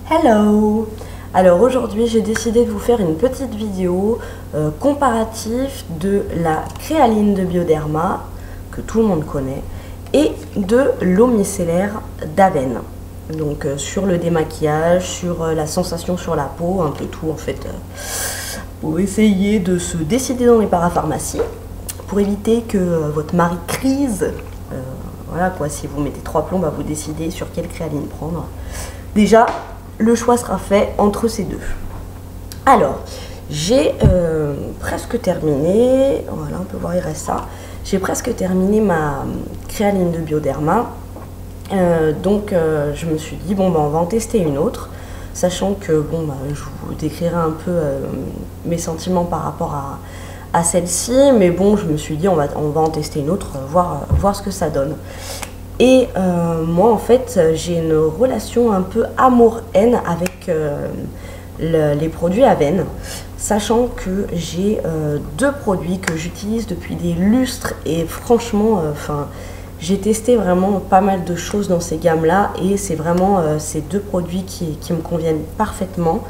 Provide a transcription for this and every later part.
Hello! Alors aujourd'hui j'ai décidé de vous faire une petite vidéo comparatif de la créaline de Bioderma, que tout le monde connaît, et de l'eau micellaire d'Aven. Donc sur le démaquillage, sur la sensation sur la peau, un peu tout en fait, pour essayer de se décider dans les parapharmacies, pour éviter que votre mari crise. Voilà quoi, si vous mettez 3 plombs, vous décidez sur quelle créaline prendre. Déjà, le choix sera fait entre ces deux. Alors, j'ai presque terminé, voilà, on peut voir, il reste ça. J'ai presque terminé ma créaline de Bioderma. Donc, je me suis dit, bon, on va en tester une autre. Sachant que, je vous décrirai un peu mes sentiments par rapport à celle-ci. Mais bon, je me suis dit, on va en tester une autre, voir ce que ça donne. Et moi, en fait, j'ai une relation un peu amour-haine avec les produits Aven, sachant que j'ai 2 produits que j'utilise depuis des lustres et franchement, j'ai testé vraiment pas mal de choses dans ces gammes-là et c'est vraiment ces 2 produits qui me conviennent parfaitement.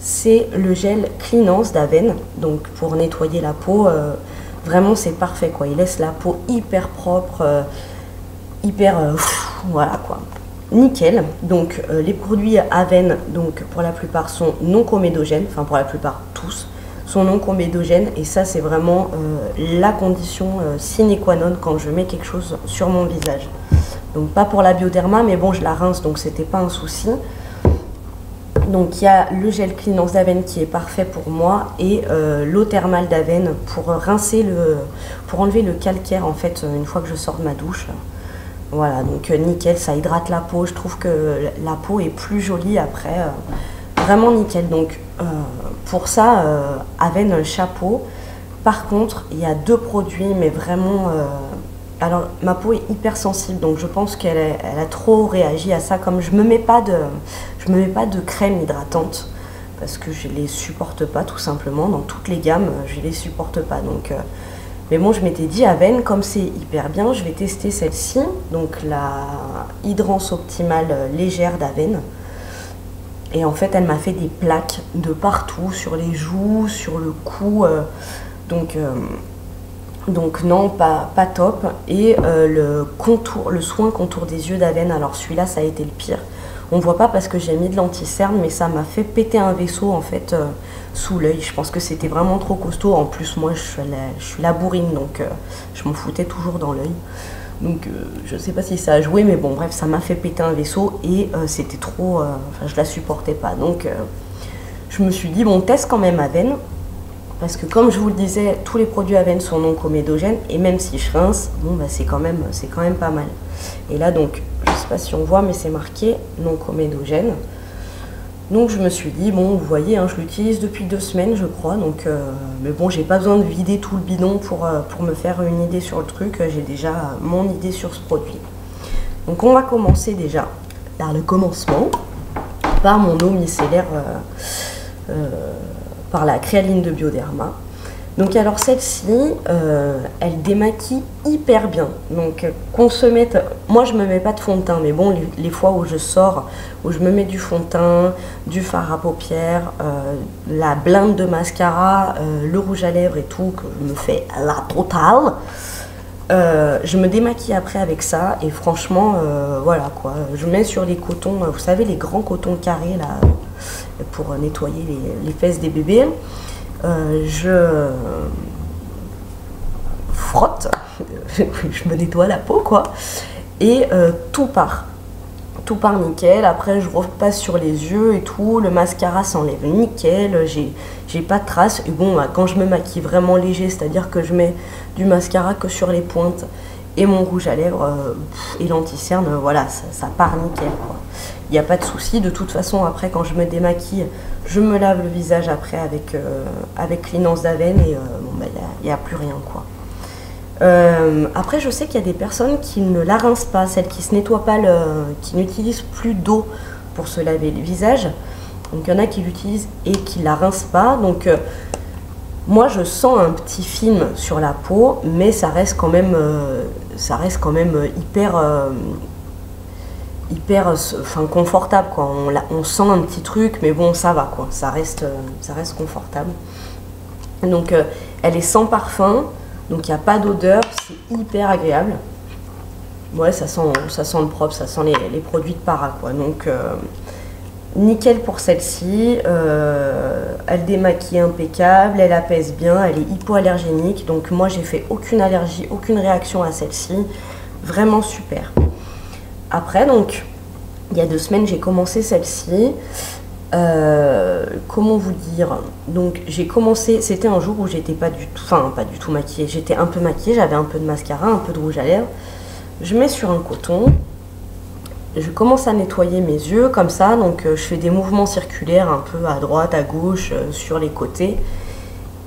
C'est le gel Cleanance d'Aven, donc pour nettoyer la peau, vraiment c'est parfait quoi. Il laisse la peau hyper propre. Voilà quoi, nickel. Donc les produits Aven, donc pour la plupart sont non comédogènes, enfin pour la plupart tous sont non comédogènes et ça c'est vraiment la condition sine qua non quand je mets quelque chose sur mon visage. Donc pas pour la Bioderma, mais bon je la rince donc c'était pas un souci. Donc il y a le gel Cleanance d'Aven qui est parfait pour moi et l'eau thermale d'Aven pour rincer pour enlever le calcaire en fait une fois que je sors de ma douche. Voilà, donc nickel, ça hydrate la peau, je trouve que la peau est plus jolie après, vraiment nickel. Donc pour ça, Aven chapeau. Par contre, il y a 2 produits, mais vraiment, alors ma peau est hyper sensible, donc je pense qu'elle a trop réagi à ça. Comme je me mets pas de crème hydratante, parce que je les supporte pas tout simplement, dans toutes les gammes, je les supporte pas, donc... Mais bon, je m'étais dit, Aven, comme c'est hyper bien, je vais tester celle-ci, donc la Hydrance Optimale légère d'Aven. Et en fait, elle m'a fait des plaques de partout, sur les joues, sur le cou. Donc non, pas top. Et le soin contour des yeux d'Aven, alors celui-là, ça a été le pire. On ne voit pas parce que j'ai mis de l'anti-cerne, mais ça m'a fait péter un vaisseau en fait sous l'œil. Je pense que c'était vraiment trop costaud. En plus, moi, je suis la bourrine, donc je m'en foutais toujours dans l'œil. Donc, je ne sais pas si ça a joué, mais bon, bref, ça m'a fait péter un vaisseau et c'était trop... je la supportais pas. Donc, je me suis dit, bon, teste quand même Aven. Parce que comme je vous le disais, tous les produits Aven sont non comédogènes. Et même si je rince, bon, c'est quand même pas mal. Et là, donc... Je ne sais pas si on voit, mais c'est marqué non comédogène. Donc je me suis dit, bon, vous voyez, hein, je l'utilise depuis 2 semaines, je crois. Donc, mais bon, j'ai pas besoin de vider tout le bidon pour me faire une idée sur le truc. J'ai déjà mon idée sur ce produit. Donc on va commencer déjà par le commencement, par mon eau micellaire, par la créaline de Bioderma. Donc alors celle-ci, elle démaquille hyper bien. Donc qu'on se mette... Moi je me mets pas de fond de teint, mais bon, les fois où je sors, où je me mets du fond de teint, du fard à paupières, la blinde de mascara, le rouge à lèvres et tout, que je me fais la totale, je me démaquille après avec ça et franchement, voilà quoi. Je mets sur les cotons, vous savez les grands cotons carrés là, pour nettoyer les fesses des bébés. Je frotte, je me nettoie la peau quoi, et tout part nickel. Après je repasse sur les yeux et tout, le mascara s'enlève nickel, j'ai pas de traces. Et bon, quand je me maquille vraiment léger, c'est à dire que je mets du mascara que sur les pointes et mon rouge à lèvres et l'anti-cerne, voilà, ça part nickel quoi. Il n'y a pas de souci. De toute façon, après, quand je me démaquille, je me lave le visage après avec Cleanance d'Aven et il n'y a plus rien, quoi. Après, je sais qu'il y a des personnes qui ne la rincent pas, celles qui se nettoient pas, qui n'utilisent plus d'eau pour se laver le visage. Donc, il y en a qui l'utilisent et qui la rincent pas. Donc, moi, je sens un petit film sur la peau, mais ça reste quand même hyper... hyper confortable, quoi. On sent un petit truc, mais bon, ça va, quoi. Ça reste confortable. Donc, elle est sans parfum, donc il n'y a pas d'odeur, c'est hyper agréable. Ouais, ça sent le propre, ça sent les produits de Para, quoi. Donc, nickel pour celle-ci. Elle démaquille impeccable, elle apaise bien, elle est hypoallergénique. Donc, moi, j'ai fait aucune allergie, aucune réaction à celle-ci. Vraiment super. Après, donc, il y a 2 semaines, j'ai commencé celle-ci. Comment vous dire? Donc, j'ai commencé, c'était un jour où j'étais pas du tout maquillée. J'étais un peu maquillée, j'avais un peu de mascara, un peu de rouge à lèvres. Je mets sur un coton. Je commence à nettoyer mes yeux comme ça. Donc, je fais des mouvements circulaires un peu à droite, à gauche, sur les côtés.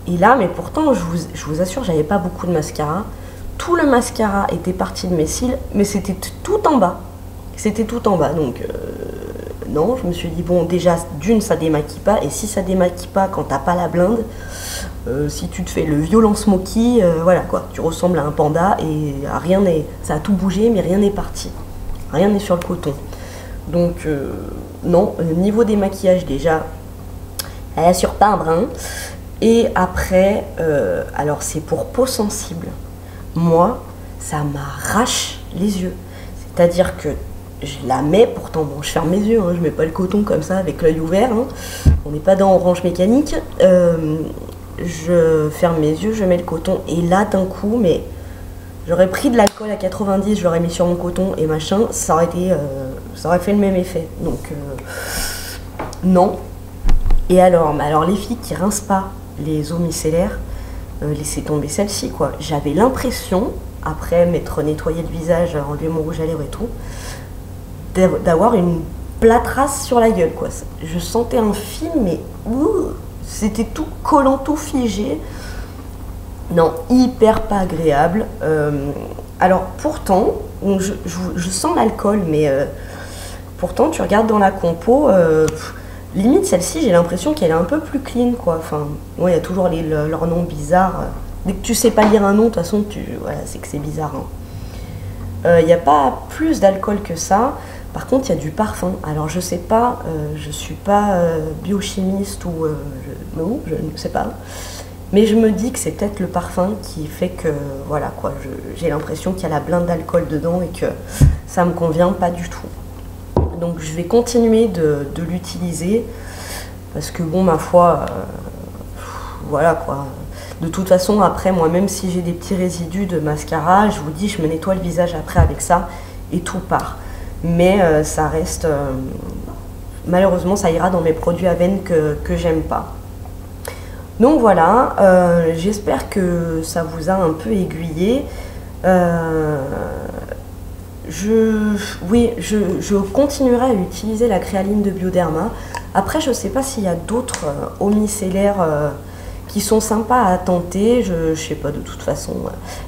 Et là, mais pourtant, je vous assure, j'avais pas beaucoup de mascara. Tout le mascara était parti de mes cils, mais c'était tout en bas. C'était tout en bas, donc non, je me suis dit, bon, déjà, d'une, ça démaquille pas, et si ça démaquille pas quand t'as pas la blinde, si tu te fais le violent smoky, voilà quoi, tu ressembles à un panda, et rien n'est, ça a tout bougé, mais rien n'est parti. Rien n'est sur le coton. Donc, non, niveau démaquillage, déjà, elle assure pas un brin. Et après, alors c'est pour peau sensible. Moi, ça m'arrache les yeux. C'est-à-dire que je la mets, pourtant, bon, je ferme mes yeux, hein, je mets pas le coton comme ça avec l'œil ouvert. Hein. On n'est pas dans Orange Mécanique. Je ferme mes yeux, je mets le coton. Et là, d'un coup, mais j'aurais pris de l'alcool à 90, je l'aurais mis sur mon coton et machin, ça aurait fait le même effet. Donc, non. Et alors les filles qui rincent pas les eaux micellaires, laissez tomber celle-ci, quoi. J'avais l'impression, après m'être nettoyé le visage, enlevé mon rouge à lèvres et tout, d'avoir une plâtrasse sur la gueule, quoi. Je sentais un film, mais c'était tout collant, tout figé. Non, hyper pas agréable. Alors pourtant, je sens l'alcool, mais pourtant tu regardes dans la compo, limite celle-ci, j'ai l'impression qu'elle est un peu plus clean, quoi. Enfin, ouais, il y a toujours leurs noms bizarres. Dès que tu sais pas lire un nom, de toute façon, voilà, c'est que c'est bizarre. Il n'y a pas plus d'alcool que ça. Par contre, il y a du parfum. Alors, je sais pas, je suis pas biochimiste ou non, je ne sais pas. Mais je me dis que c'est peut-être le parfum qui fait que, voilà, quoi, j'ai l'impression qu'il y a la blinde d'alcool dedans et que ça me convient pas du tout. Donc, je vais continuer de l'utiliser parce que, bon, ma foi, voilà, quoi. De toute façon, après, moi, même si j'ai des petits résidus de mascara, je vous dis, je me nettoie le visage après avec ça et tout part. Mais ça reste... malheureusement, ça ira dans mes produits à veine que j'aime pas. Donc voilà, j'espère que ça vous a un peu aiguillé. Je continuerai à utiliser la créaline de Bioderma. Après, je ne sais pas s'il y a d'autres eaux micellaires qui sont sympas à tenter. Je sais pas, de toute façon.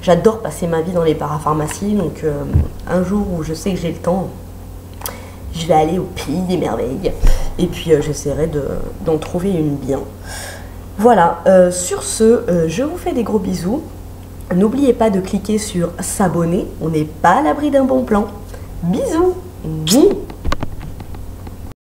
J'adore passer ma vie dans les parapharmacies. Donc un jour où je sais que j'ai le temps, je vais aller au pays des merveilles. Et puis j'essaierai d'en trouver une bien. Voilà, sur ce, je vous fais des gros bisous. N'oubliez pas de cliquer sur s'abonner, on n'est pas à l'abri d'un bon plan. Bisous.